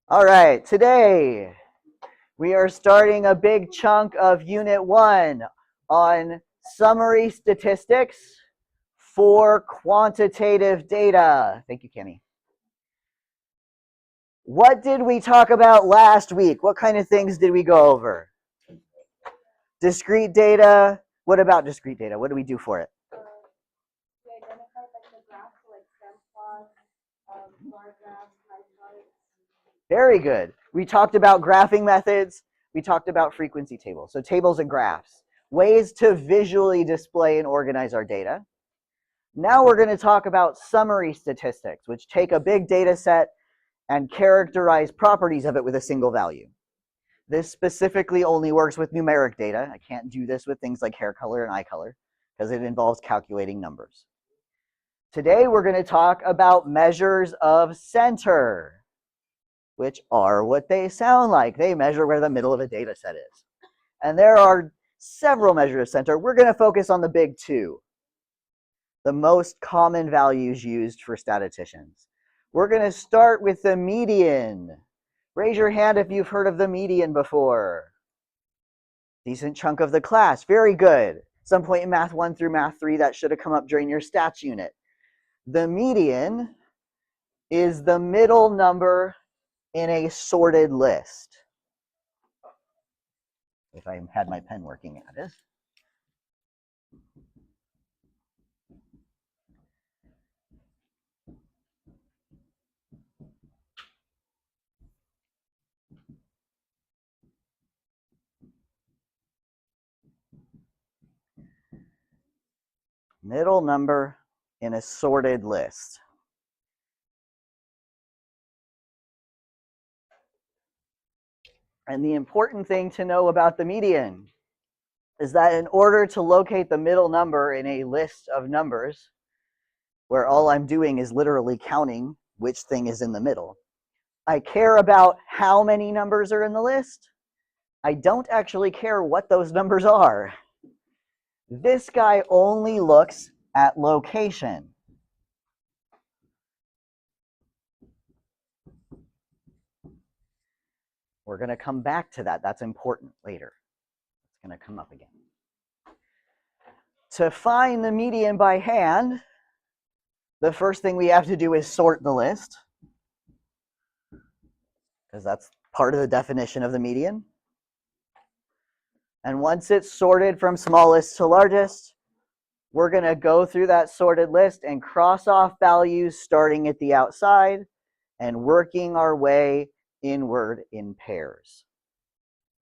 All right, today we are starting a big chunk of Unit 1 on summary statistics for quantitative data. Thank you, Kenny. What did we talk about last week? What kind of things did we go over? Discrete data. What about discrete data? What do we do for it? We identify the graphs like stem plots, bar graphs, line charts. Very good. We talked about graphing methods. We talked about frequency tables. So tables and graphs, ways to visually display and organize our data. Now we're going to talk about summary statistics, which take a big data set and characterize properties of it with a single value. This specifically only works with numeric data. I can't do this with things like hair color and eye color because it involves calculating numbers. Today we're going to talk about measures of center, which are what they sound like. They measure where the middle of a data set is. And there are several measures of center. We're going to focus on the big two, the most common values used for statisticians. We're going to start with the median. Raise your hand if you've heard of the median before. Decent chunk of the class. Very good. Some point in Math 1 through Math 3, that should have come up during your stats unit. The median is the middle number in a sorted list. If I had my pen working, it is. Middle number in a sorted list. And the important thing to know about the median is that in order to locate the middle number in a list of numbers, where all I'm doing is literally counting which thing is in the middle, I care about how many numbers are in the list. I don't actually care what those numbers are. This guy only looks at location. We're going to come back to that. That's important later. It's going to come up again. To find the median by hand, the first thing we have to do is sort the list, because that's part of the definition of the median. And once it's sorted from smallest to largest, we're going to go through that sorted list and cross off values starting at the outside and working our way inward in pairs.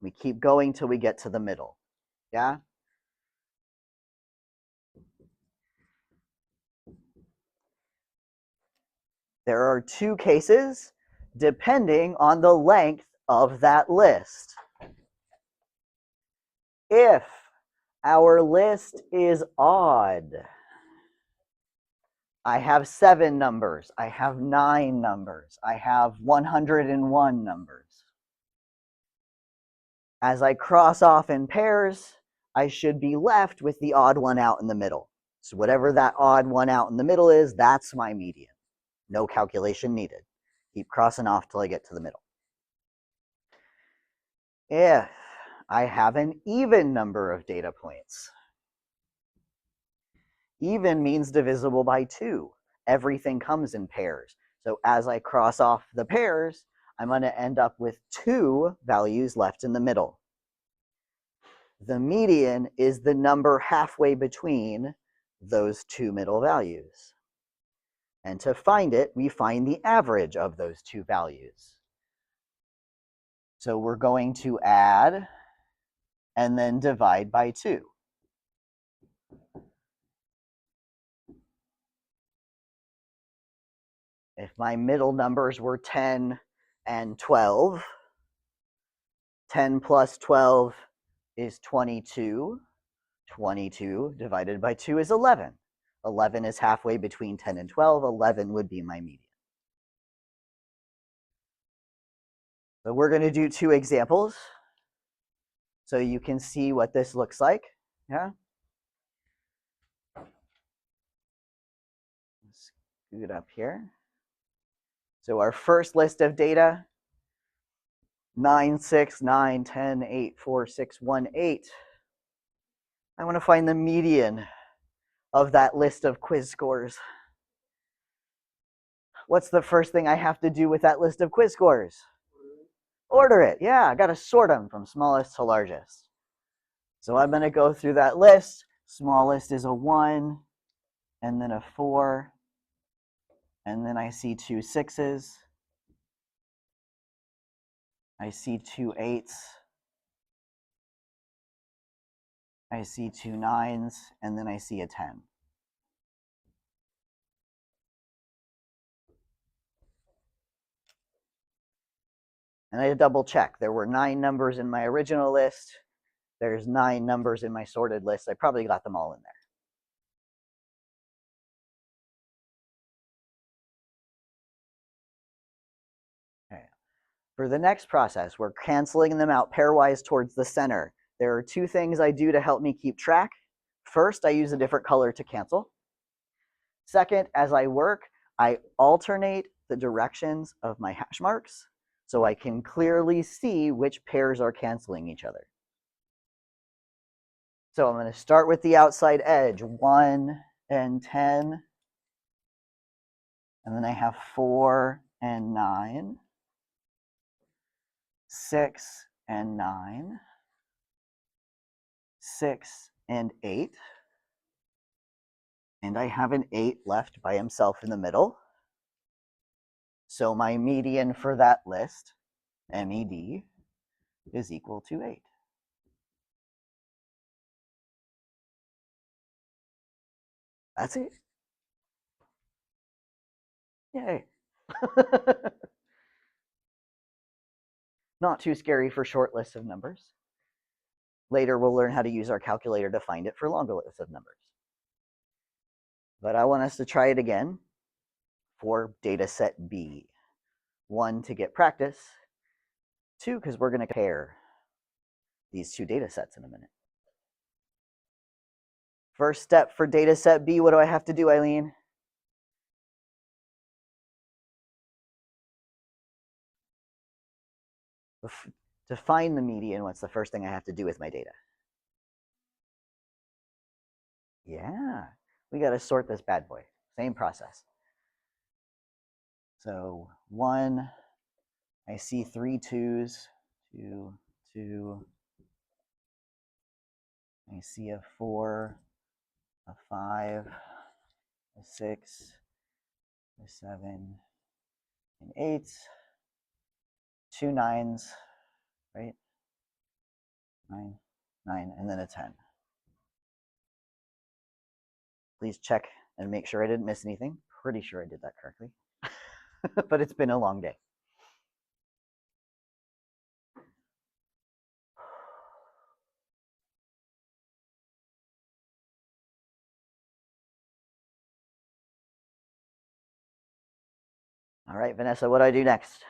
We keep going till we get to the middle. Yeah? There are two cases depending on the length of that list. If our list is odd, I have 7 numbers, I have 9 numbers, I have 101 numbers. As I cross off in pairs, I should be left with the odd one out in the middle. So whatever that odd one out in the middle is, that's my median. No calculation needed. Keep crossing off till I get to the middle. If I have an even number of data points, even means divisible by 2. Everything comes in pairs. So as I cross off the pairs, I'm going to end up with 2 values left in the middle. The median is the number halfway between those 2 middle values. And to find it, we find the average of those 2 values. So we're going to add and then divide by 2. If my middle numbers were 10 and 12, 10 plus 12 is 22. 22 divided by 2 is 11. 11 is halfway between 10 and 12. 11 would be my median. So we're going to do 2 examples so you can see what this looks like. Yeah. Scoot up here. So our first list of data 9, 6, 9, 10, 8, 4, 6, 1, 8. I want to find the median of that list of quiz scores. What's the first thing I have to do with that list of quiz scores? Order it. Yeah, I got to sort them from smallest to largest. So I'm going to go through that list. Smallest is a 1, and then a 4, and then I see 2 6s. I see 2 8s. I see 2 9s, and then I see a 10. And I double check. There were 9 numbers in my original list. There's 9 numbers in my sorted list. I probably got them all in there. Okay. For the next process, we're canceling them out pairwise towards the center. There are 2 things I do to help me keep track. First, I use a different color to cancel. Second, as I work, I alternate the directions of my hash marks so I can clearly see which pairs are canceling each other. So I'm going to start with the outside edge, 1 and 10. And then I have 4 and 9, 6 and 9, 6 and 8. And I have an 8 left by himself in the middle. So my median for that list, MED, is equal to 8. That's it. Yay. Not too scary for short lists of numbers. Later, we'll learn how to use our calculator to find it for longer lists of numbers. But I want us to try it again for data set B. 1, to get practice. 2, because we're going to compare these 2 data sets in a minute. First step for data set B, what do I have to do, Eileen? To find the median, what's the first thing I have to do with my data? Yeah, we got to sort this bad boy. Same process. So 1, I see 3 2s, 2, 2. I see a 4, a 5, a 6, a 7, an 8, 2 9s, right? 9, 9, and then a 10. Please check and make sure I didn't miss anything. Pretty sure I did that correctly. But it's been a long day. All right, Vanessa, what do I do next?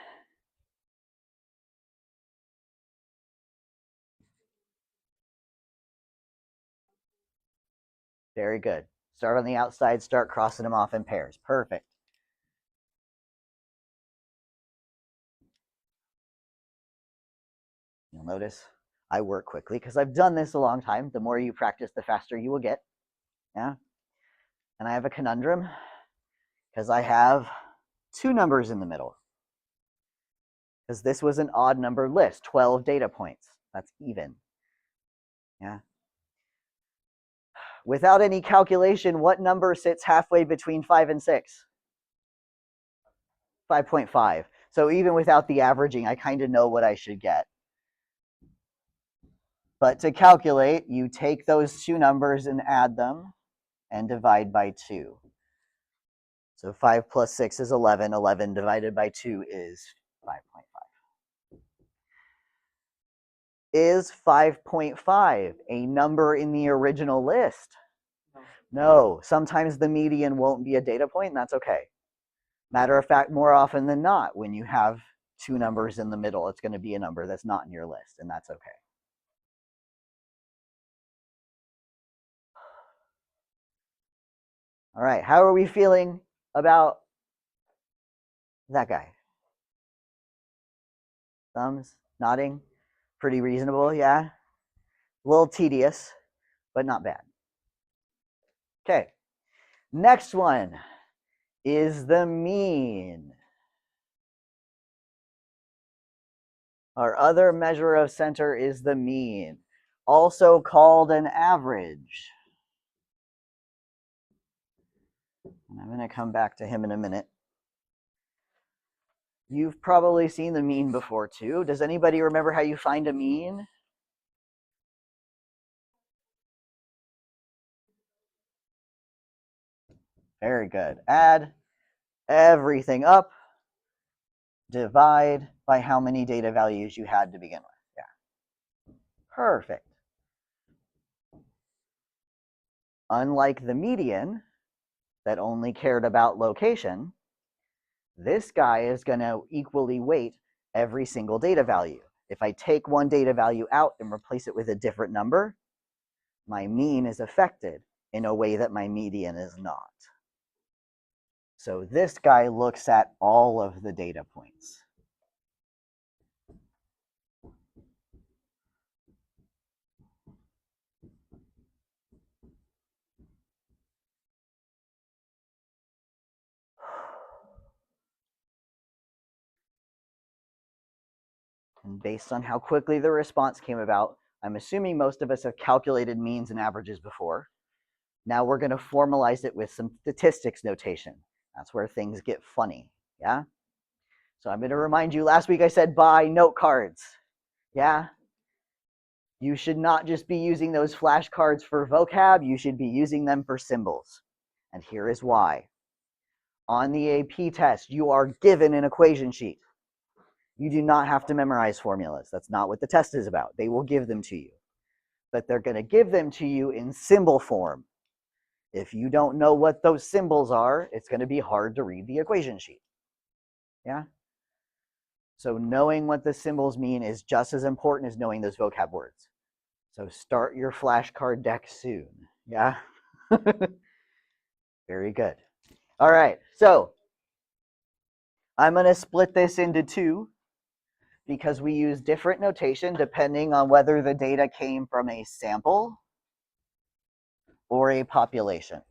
Very good. Start on the outside, start crossing them off in pairs. Perfect. You'll notice I work quickly because I've done this a long time. The more you practice, the faster you will get. Yeah. And I have a conundrum because I have 2 numbers in the middle. Because this was an odd number list, 12 data points. That's even. Yeah. Without any calculation, what number sits halfway between 5 and 6? 5.5. So even without the averaging, I kind of know what I should get. But to calculate, you take those 2 numbers and add them and divide by 2. So 5 plus 6 is 11. 11 divided by 2 is 5.5. Is 5.5 a number in the original list? No. Sometimes the median won't be a data point, and that's okay. Matter of fact, more often than not, when you have 2 numbers in the middle, it's going to be a number that's not in your list, and that's okay. All right, how are we feeling about that guy? Thumbs? Nodding? Pretty reasonable, yeah? A little tedious, but not bad. Okay, next one is the mean. Our other measure of center is the mean, also called an average. And I'm going to come back to him in a minute. You've probably seen the mean before too. Does anybody remember how you find a mean? Very good. Add everything up, divide by how many data values you had to begin with. Yeah. Perfect. Unlike the median that only cared about location, this guy is going to equally weight every single data value. If I take one data value out and replace it with a different number, my mean is affected in a way that my median is not. So this guy looks at all of the data points. And based on how quickly the response came about, I'm assuming most of us have calculated means and averages before. Now we're going to formalize it with some statistics notation. That's where things get funny, yeah? So I'm going to remind you, last week I said buy note cards, yeah? You should not just be using those flashcards for vocab, you should be using them for symbols. And here is why. On the AP test, you are given an equation sheet. You do not have to memorize formulas. That's not what the test is about. They will give them to you. But they're going to give them to you in symbol form. If you don't know what those symbols are, it's going to be hard to read the equation sheet. Yeah? So knowing what the symbols mean is just as important as knowing those vocab words. So start your flashcard deck soon. Yeah? Very good. All right, so I'm going to split this into two because we use different notation depending on whether the data came from a sample or a population.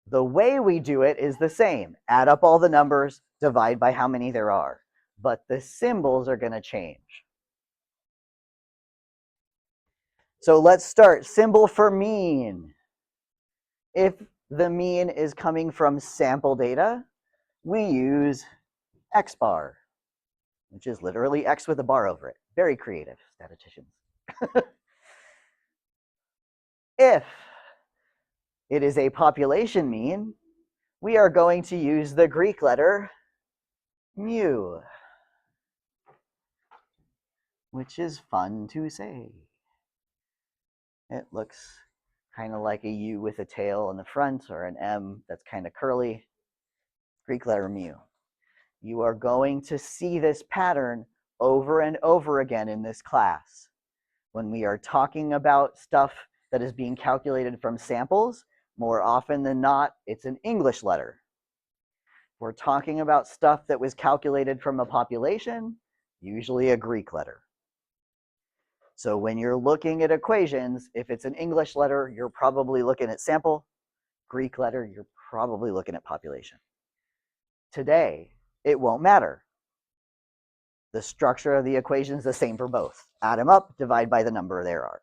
The way we do it is the same. Add up all the numbers, divide by how many there are. But the symbols are going to change. So let's start. Symbol for mean. If the mean is coming from sample data, we use X bar, which is literally X with a bar over it. Very creative, statisticians. If it is a population mean, we are going to use the Greek letter mu, which is fun to say. It looks kind of like a U with a tail in the front, or an M that's kind of curly. Greek letter mu. You are going to see this pattern over and over again in this class. When we are talking about stuff that is being calculated from samples, more often than not, it's an English letter. We're talking about stuff that was calculated from a population, usually a Greek letter. So when you're looking at equations, if it's an English letter, you're probably looking at sample. Greek letter, you're probably looking at population. Today, it won't matter. The structure of the equation is the same for both. Add them up, divide by the number there are.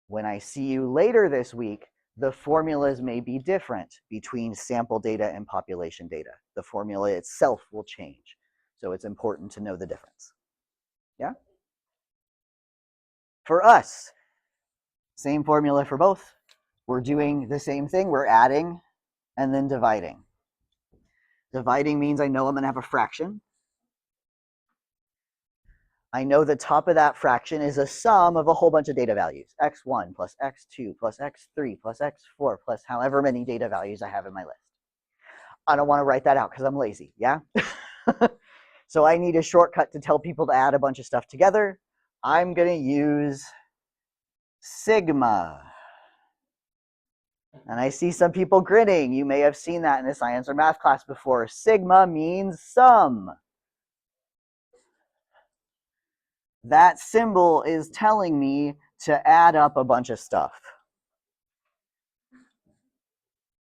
When I see you later this week, the formulas may be different between sample data and population data. The formula itself will change. So it's important to know the difference. Yeah? For us, same formula for both. We're doing the same thing. We're adding and then dividing. Dividing means I know I'm going to have a fraction. I know the top of that fraction is a sum of a whole bunch of data values. x1 plus x2 plus x3 plus x4 plus however many data values I have in my list. I don't want to write that out because I'm lazy, yeah? So I need a shortcut to tell people to add a bunch of stuff together. I'm going to use sigma. And I see some people grinning. You may have seen that in a science or math class before. Sigma means sum. That symbol is telling me to add up a bunch of stuff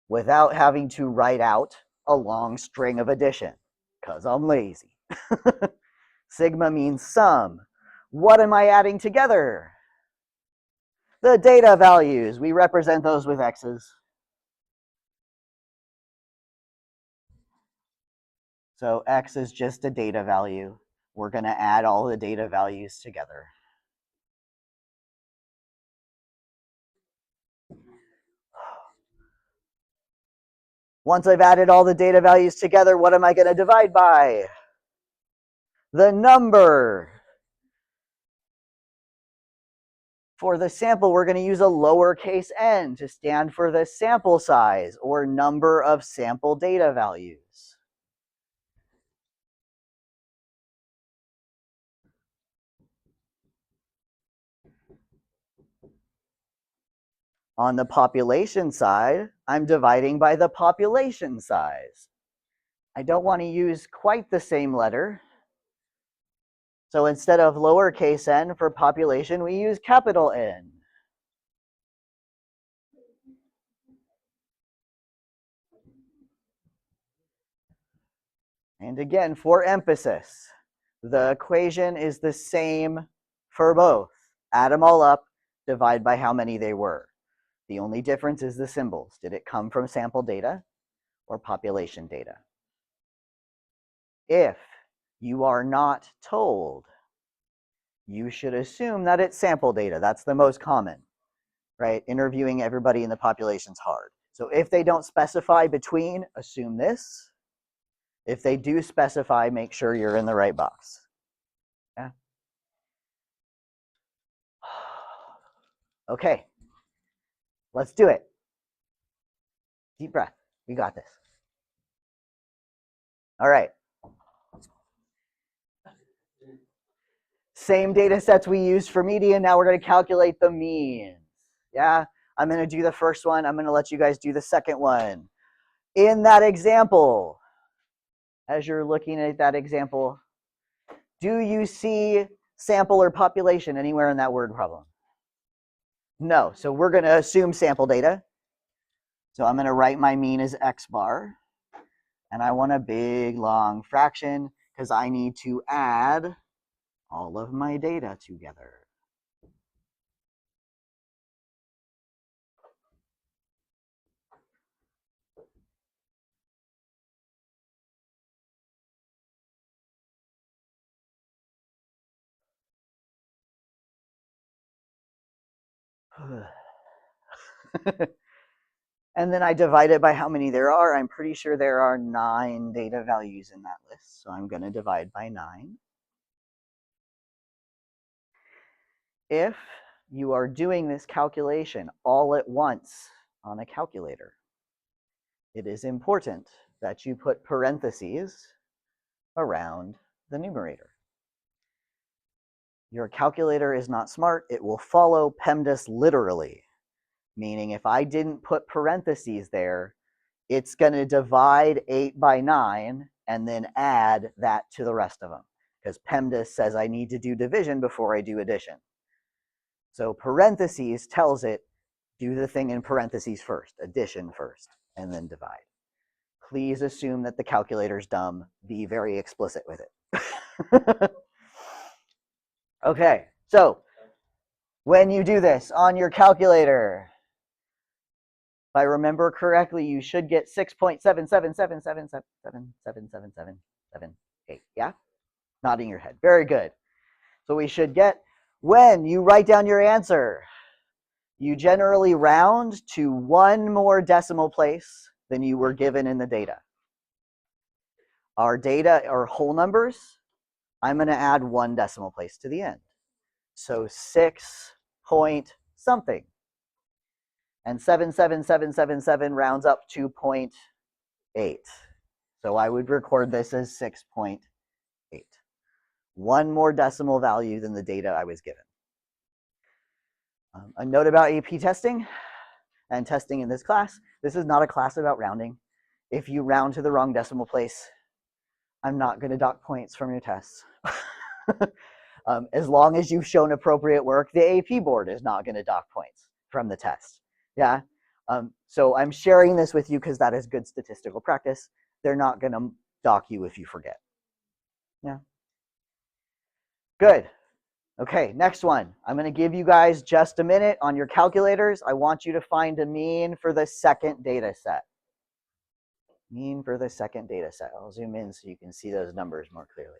without having to write out a long string of addition, because I'm lazy. Sigma means sum. What am I adding together? The data values. We represent those with x's. So x is just a data value. We're going to add all the data values together. Once I've added all the data values together, what am I going to divide by? The number. For the sample, we're going to use a lowercase n to stand for the sample size or number of sample data values. On the population side, I'm dividing by the population size. I don't want to use quite the same letter. So instead of lowercase n for population, we use capital N. And again, for emphasis, the equation is the same for both. Add them all up, divide by how many they were. The only difference is the symbols. Did it come from sample data or population data? If you are not told, you should assume that it's sample data. That's the most common, right? Interviewing everybody in the population's hard. So if they don't specify between, assume this. If they do specify, make sure you're in the right box. Yeah. Okay. Let's do it. Deep breath. We got this. All right. Same data sets we used for median. Now we're going to calculate the means. Yeah. I'm going to do the first one. I'm going to let you guys do the second one. In that example, as you're looking at that example, do you see sample or population anywhere in that word problem? No. So we're going to assume sample data. So I'm going to write my mean as x bar. And I want a big, long fraction because I need to add all of my data together. And then I divide it by how many there are. I'm pretty sure there are 9 data values in that list. So I'm going to divide by 9. If you are doing this calculation all at once on a calculator, it is important that you put parentheses around the numerator. Your calculator is not smart. It will follow PEMDAS literally, meaning if I didn't put parentheses there, it's going to divide 8 by 9 and then add that to the rest of them, because PEMDAS says I need to do division before I do addition. So parentheses tells it, do the thing in parentheses first, addition first, and then divide. Please assume that the calculator's dumb. Be very explicit with it. Okay, so when you do this on your calculator, if I remember correctly, you should get 6.77777777778. Yeah? Nodding your head. Very good. So we should get, when you write down your answer, you generally round to 1 more decimal place than you were given in the data. Our data are whole numbers. I'm going to add 1 decimal place to the end. So 6 point something. And 77777 rounds up to 0.8. So I would record this as 6.8. 1 more decimal value than the data I was given. A note about AP testing. and testing in this class. This is not a class about rounding. If you round to the wrong decimal place, I'm not going to dock points from your tests. As long as you've shown appropriate work, the AP board is not going to dock points from the test. Yeah. So I'm sharing this with you because that is good statistical practice. They're not going to dock you if you forget. Yeah. Good. Okay, next one. I'm going to give you guys just a minute on your calculators. I want you to find a mean for the second data set. Mean for the second data set. I'll zoom in so you can see those numbers more clearly.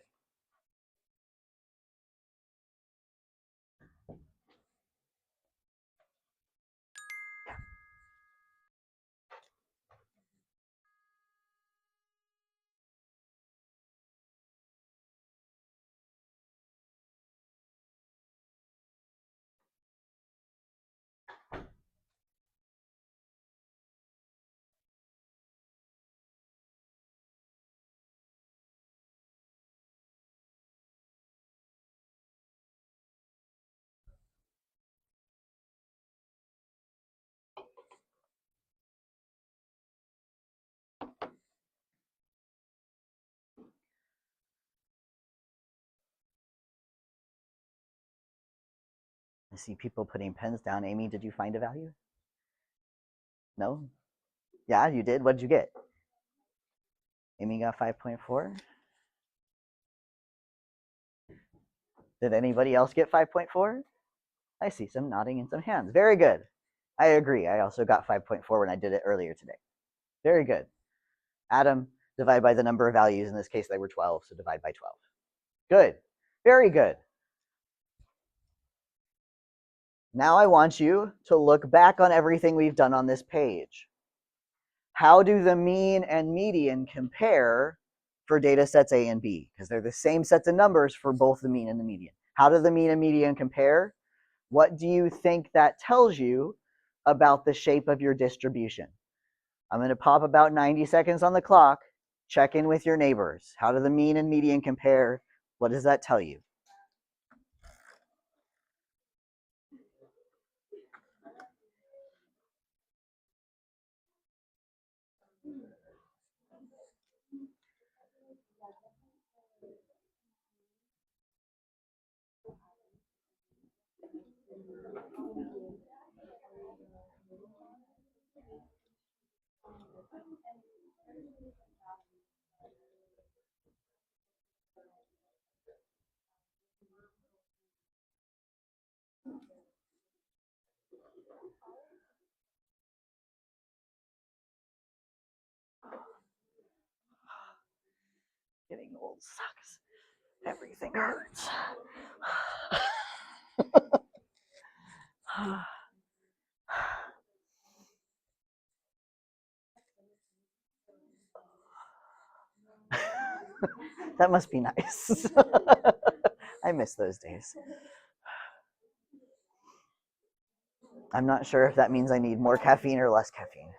I see people putting pens down. Amy, did you find a value? No? Yeah, you did. What did you get? Amy got 5.4. Did anybody else get 5.4? I see some nodding and some hands. Very good. I agree. I also got 5.4 when I did it earlier today. Very good. Adam, divide by the number of values. In this case, they were 12, so divide by 12. Good. Very good. Now I want you to look back on everything we've done on this page. How do the mean and median compare for data sets A and B? Because they're the same sets of numbers for both the mean and the median. How do the mean and median compare? What do you think that tells you about the shape of your distribution? I'm going to pop about 90 seconds on the clock. Check in with your neighbors. How do the mean and median compare? What does that tell you? Getting old sucks. Everything hurts. That must be nice. I miss those days. I'm not sure if that means I need more caffeine or less caffeine.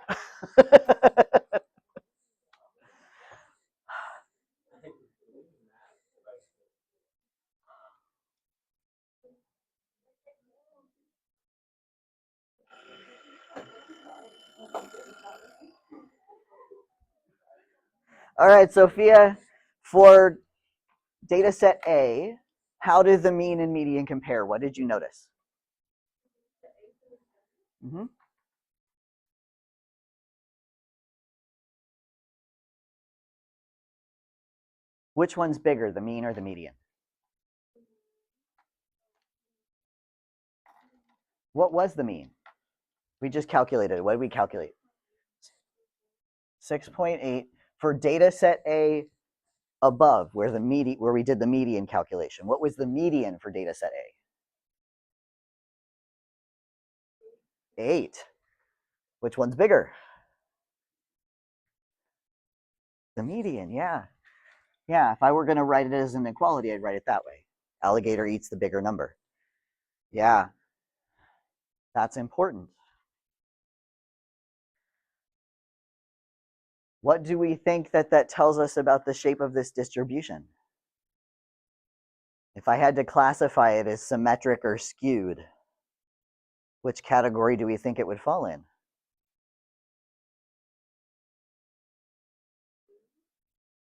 All right, Sophia, for data set A, how did the mean and median compare? What did you notice? Mm-hmm. Which one's bigger, the mean or the median? What was the mean? We just calculated. What did we calculate? 6.8 for data set A above, where we did the median calculation. What was the median for data set A? 8. Which one's bigger? The median, yeah. Yeah, if I were going to write it as an inequality, I'd write it that way. Alligator eats the bigger number. Yeah, that's important. What do we think that tells us about the shape of this distribution? If I had to classify it as symmetric or skewed, which category do we think it would fall in?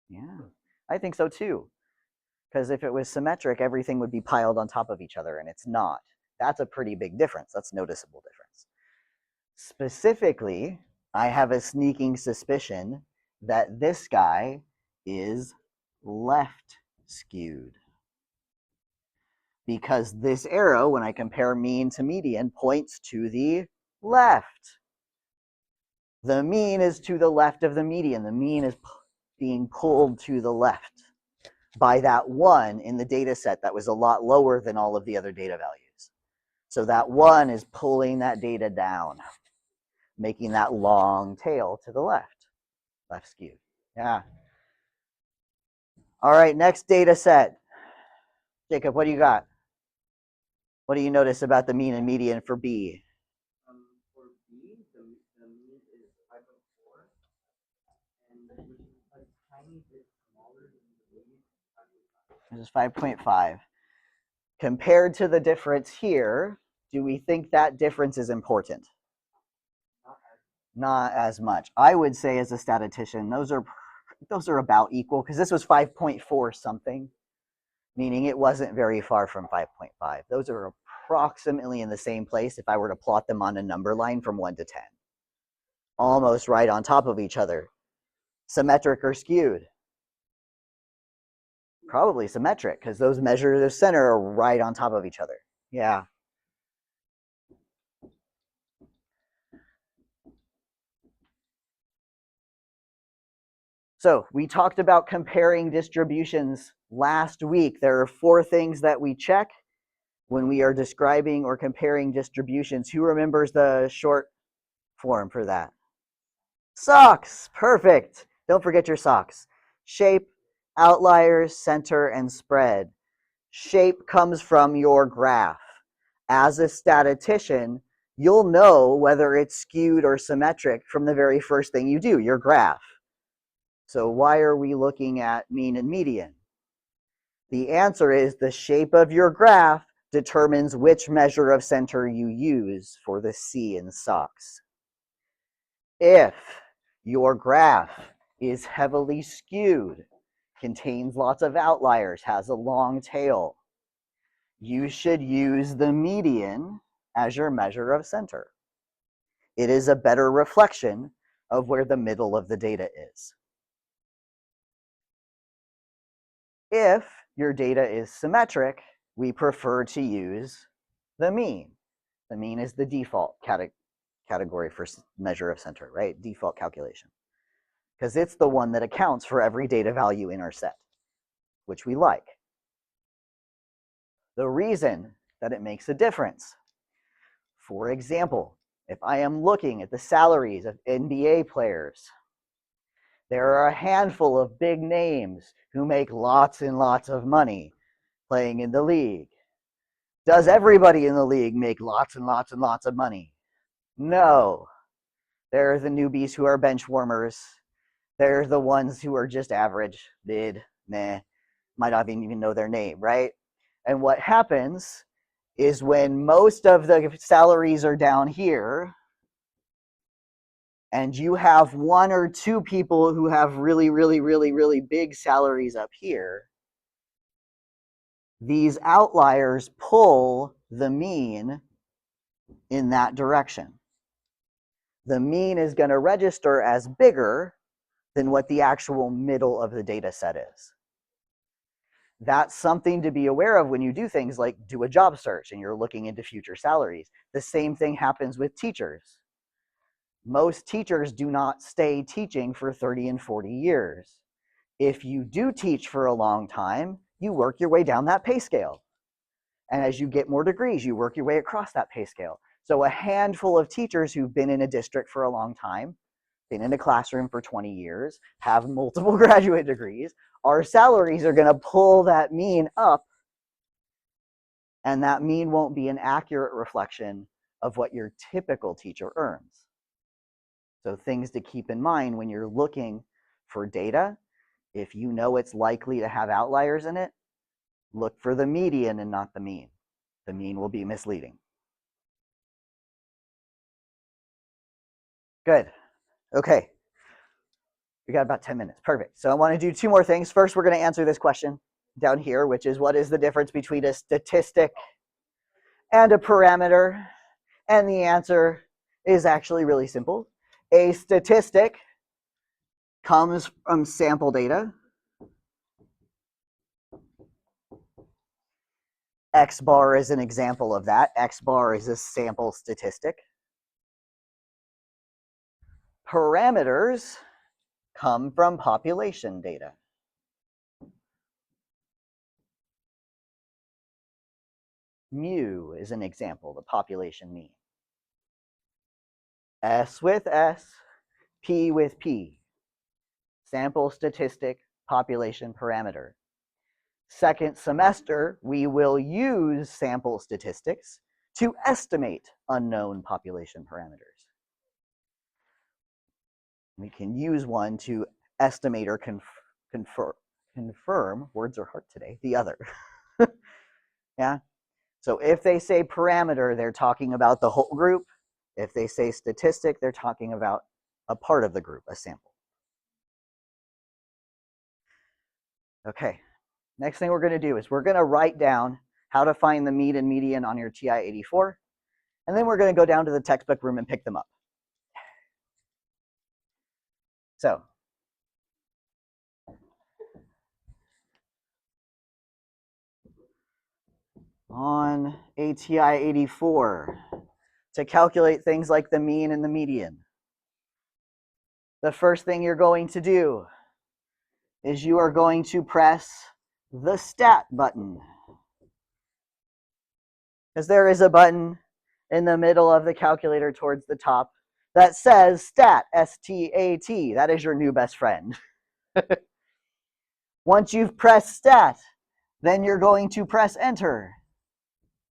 Yeah, I think so too. Because if it was symmetric, everything would be piled on top of each other, and it's not. That's a pretty big difference. That's a noticeable difference. Specifically, I have a sneaking suspicion that this guy is left skewed. Because this arrow, when I compare mean to median, points to the left. The mean is to the left of the median. The mean is being pulled to the left by that one in the data set that was a lot lower than all of the other data values. So that one is pulling that data down, making that long tail to the left skewed. Yeah. All right, next data set. Jacob, what do you got? What do you notice about the mean and median for B? For B, the mean is 5.4, and which is a tiny bit smaller than the mean, 5.5. This is 5.5. Compared to the difference here, do we think that difference is important? Not as much. I would say as a statistician, those are about equal, because this was 5.4 something, meaning it wasn't very far from 5.5. Those are approximately in the same place if I were to plot them on a number line from 1 to 10. Almost right on top of each other. Symmetric or skewed? Probably symmetric, because those measures of center are right on top of each other. Yeah. So we talked about comparing distributions last week. There are 4 things that we check when we are describing or comparing distributions. Who remembers the short form for that? SOCS. Perfect. Don't forget your SOCS. Shape, outliers, center, and spread. Shape comes from your graph. As a statistician, you'll know whether it's skewed or symmetric from the very first thing you do, your graph. So why are we looking at mean and median? The answer is the shape of your graph determines which measure of center you use for the C in SOCS. If your graph is heavily skewed, contains lots of outliers, has a long tail, you should use the median as your measure of center. It is a better reflection of where the middle of the data is. If your data is symmetric, we prefer to use the mean. The mean is the default category for measure of center, right? Default calculation. Because it's the one that accounts for every data value in our set, which we like. The reason that it makes a difference, for example, if I am looking at the salaries of NBA players, there are a handful of big names who make lots and lots of money playing in the league. Does everybody in the league make lots and lots and lots of money? No. There are the newbies who are bench warmers. They're the ones who are just average, mid, meh, might not even know their name, right? And what happens is when most of the salaries are down here, and you have 1 or 2 people who have really, really, really, really big salaries up here, these outliers pull the mean in that direction. The mean is going to register as bigger than what the actual middle of the data set is. That's something to be aware of when you do things like do a job search and you're looking into future salaries. The same thing happens with teachers. Most teachers do not stay teaching for 30 and 40 years. If you do teach for a long time, you work your way down that pay scale. And as you get more degrees, you work your way across that pay scale. So a handful of teachers who've been in a district for a long time, been in a classroom for 20 years, have multiple graduate degrees, our salaries are going to pull that mean up, and that mean won't be an accurate reflection of what your typical teacher earns. So things to keep in mind when you're looking for data, if you know it's likely to have outliers in it, look for the median and not the mean. The mean will be misleading. Good. Okay. We got about 10 minutes. Perfect. So I want to do two more things. First, we're going to answer this question down here, which is what is the difference between a statistic and a parameter? And the answer is actually really simple. A statistic comes from sample data. X bar is an example of that. X bar is a sample statistic. Parameters come from population data. Mu is an example, the population mean. S with S, P with P. Sample statistic, population parameter. Second semester, we will use sample statistics to estimate unknown population parameters. We can use one to estimate or confirm, words are hard today, the other. Yeah. So if they say parameter, they're talking about the whole group. If they say statistic, they're talking about a part of the group, a sample. Okay, next thing we're going to do is we're going to write down how to find the mean and median on your TI-84, and then we're going to go down to the textbook room and pick them up. So, on a TI-84, to calculate things like the mean and the median, the first thing you're going to do is you are going to press the stat button. Because there is a button in the middle of the calculator towards the top that says stat, S-T-A-T. That is your new best friend. Once you've pressed stat, then you're going to press enter.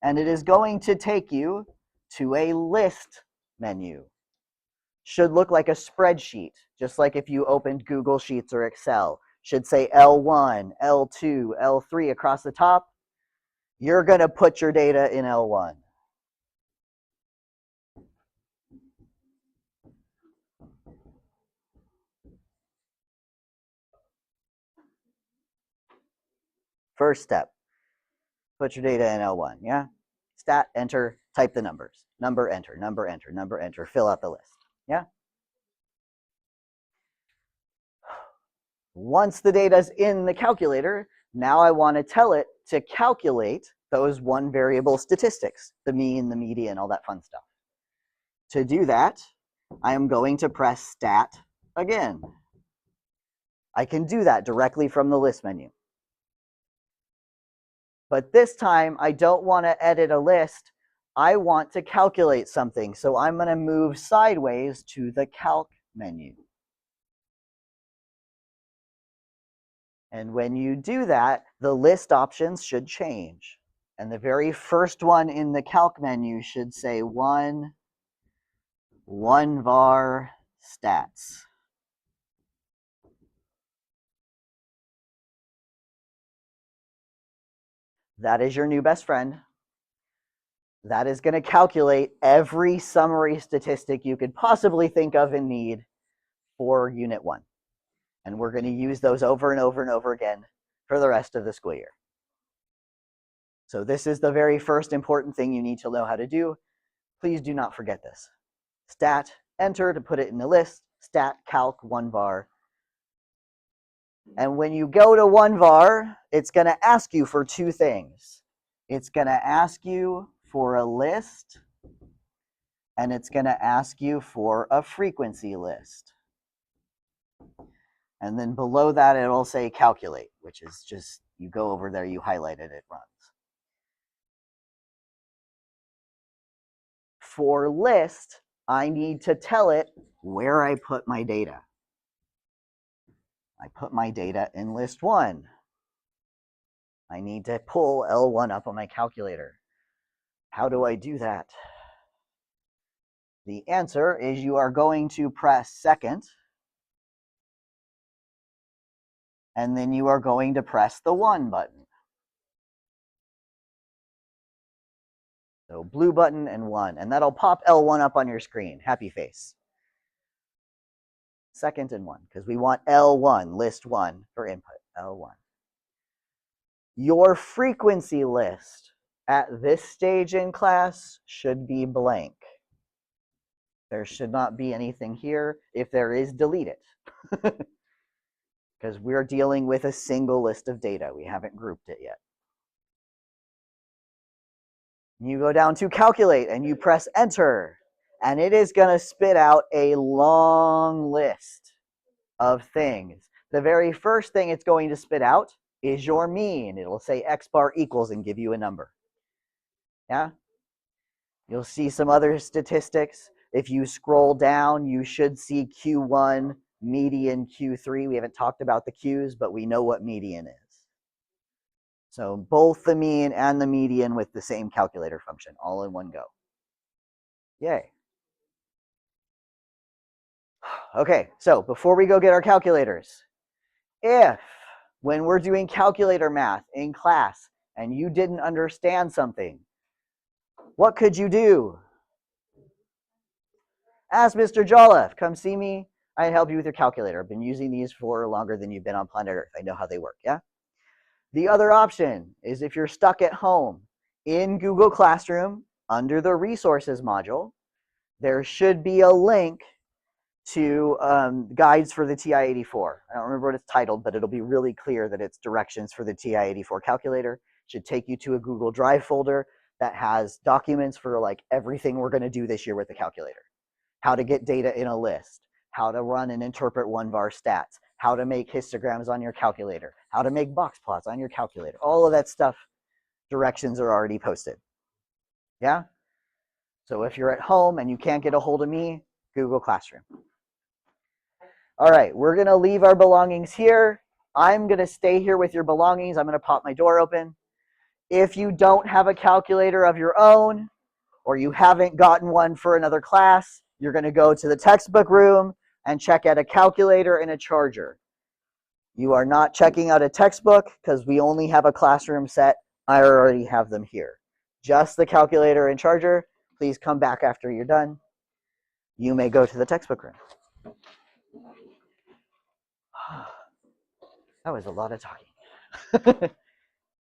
And it is going to take you to a list menu. Should look like a spreadsheet, just like if you opened Google Sheets or Excel. Should say L1, L2, L3 across the top. You're going to put your data in L1. First step, put your data in L1, yeah? Stat, enter, type the numbers. Number, enter, number, enter, number, enter, fill out the list, yeah? Once the data's in the calculator, now I want to tell it to calculate those one variable statistics, the mean, the median, all that fun stuff. To do that, I am going to press stat again. I can do that directly from the list menu. But this time, I don't want to edit a list. I want to calculate something. So I'm going to move sideways to the calc menu. And when you do that, the list options should change. And the very first one in the calc menu should say one var stats. That is your new best friend. That is going to calculate every summary statistic you could possibly think of and need for Unit 1. And we're going to use those over and over and over again for the rest of the school year. So this is the very first important thing you need to know how to do. Please do not forget this. Stat, enter to put it in the list, stat, calc, one var. And when you go to one var, it's going to ask you for two things. It's going to ask you for a list, and it's going to ask you for a frequency list. And then below that, it'll say calculate, which is just, you go over there, you highlight it, it runs. For list, I need to tell it where I put my data. I put my data in list 1. I need to pull L1 up on my calculator. How do I do that? The answer is you are going to press second, and then you are going to press the 1 button. So blue button and 1, and that'll pop L1 up on your screen. Happy face. Second and 1, because we want L1, list 1 for input, L1. Your frequency list at this stage in class should be blank. There should not be anything here. If there is, delete it. Because we're dealing with a single list of data. We haven't grouped it yet. You go down to calculate and you press enter. And it is going to spit out a long list of things. The very first thing it's going to spit out is your mean. It'll say x bar equals and give you a number. Yeah? You'll see some other statistics. If you scroll down, you should see Q1, median, Q3. We haven't talked about the Qs, but we know what median is. So both the mean and the median with the same calculator function, all in one go. Yay. Okay, so before we go get our calculators, if when we're doing calculator math in class and you didn't understand something, what could you do? Ask Mr. Jolliffe, come see me. I can help you with your calculator. I've been using these for longer than you've been on planet Earth. I know how they work, yeah? The other option is if you're stuck at home, in Google Classroom, under the resources module, there should be a link to guides for the TI-84. I don't remember what it's titled, but it'll be really clear that it's directions for the TI-84 calculator. It should take you to a Google Drive folder that has documents for like everything we're going to do this year with the calculator. How to get data in a list, how to run and interpret 1-var stats, how to make histograms on your calculator, how to make box plots on your calculator. All of that stuff, directions are already posted. Yeah? So if you're at home and you can't get a hold of me, Google Classroom. All right, we're going to leave our belongings here. I'm going to stay here with your belongings. I'm going to pop my door open. If you don't have a calculator of your own, or you haven't gotten one for another class, you're going to go to the textbook room and check out a calculator and a charger. You are not checking out a textbook because we only have a classroom set. I already have them here. Just the calculator and charger. Please come back after you're done. You may go to the textbook room. That was a lot of talking.